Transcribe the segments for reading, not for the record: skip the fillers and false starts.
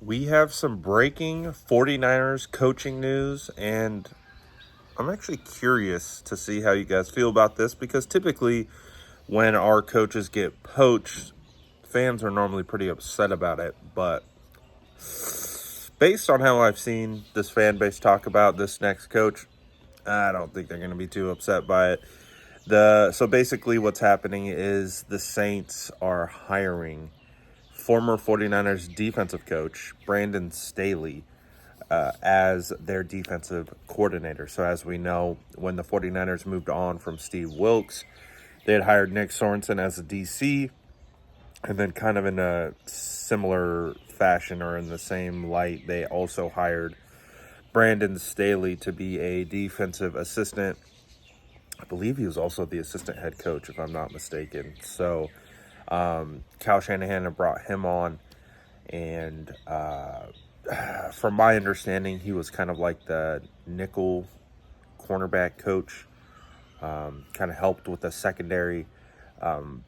We have some breaking 49ers coaching news, and I'm actually curious to see how you guys feel about this because typically when our coaches get poached, fans are normally pretty upset about it. But based on how I've seen this fan base talk about this next coach, I don't think they're going to be too upset by it. So basically what's happening is the Saints are hiring former 49ers defensive coach Brandon Staley as their defensive coordinator. So as we know, when the 49ers moved on from Steve Wilks, they had hired Nick Sorensen as a DC, and then kind of in a similar fashion or in the same light, they also hired Brandon Staley to be a defensive assistant. I believe he was also the assistant head coach, if I'm not mistaken. So Kyle Shanahan had brought him on, and from my understanding, he was kind of like the nickel cornerback coach, kind of helped with the secondary.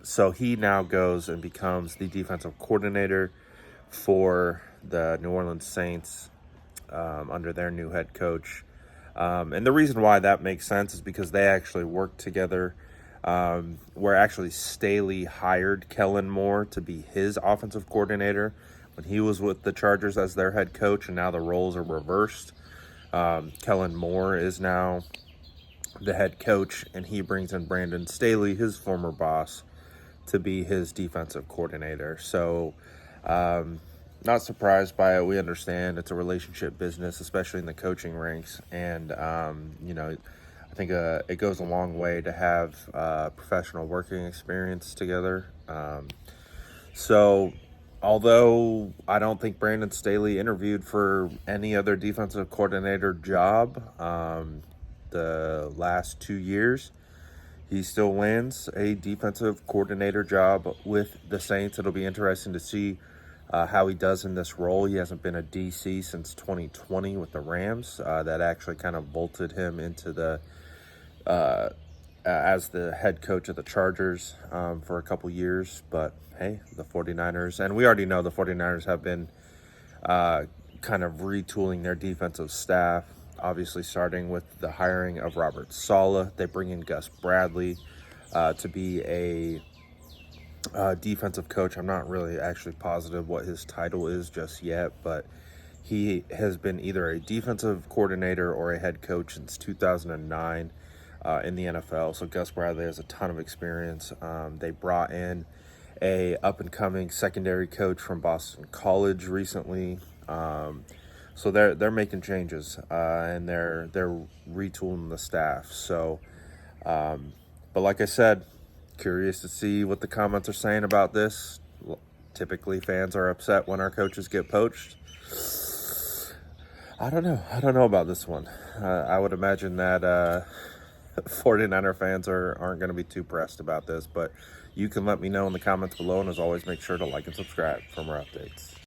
So he now goes and becomes the defensive coordinator for the New Orleans Saints under their new head coach. And the reason why that makes sense is because they actually worked together. Where actually Staley hired Kellen Moore to be his offensive coordinator when he was with the Chargers as their head coach, and now the roles are reversed. Kellen Moore is now the head coach, and he brings in Brandon Staley, his former boss, to be his defensive coordinator. So, not surprised by it. We understand it's a relationship business, especially in the coaching ranks, and I think it goes a long way to have professional working experience together. So, although I don't think Brandon Staley interviewed for any other defensive coordinator job the last 2 years, he still lands a defensive coordinator job with the Saints. It'll be interesting to see how he does in this role. He hasn't been a DC since 2020 with the Rams. That actually kind of vaulted him into the as the head coach of the Chargers for a couple years. But hey, the 49ers, and we already know the 49ers have been kind of retooling their defensive staff, obviously starting with the hiring of Robert Saleh. They bring in Gus Bradley to be a defensive coach. I'm not really actually positive what his title is just yet, but he has been either a defensive coordinator or a head coach since 2009 in the NFL. So Gus Bradley has a ton of experience. They brought in a up-and-coming secondary coach from Boston College recently. So they're making changes and they're retooling the staff. So, but like I said, curious to see what the comments are saying about this. Typically, fans are upset when our coaches get poached. I don't know. I don't know about this one. I would imagine that 49er fans aren't going to be too pressed about this, but you can let me know in the comments below, and as always, make sure to like and subscribe for more updates.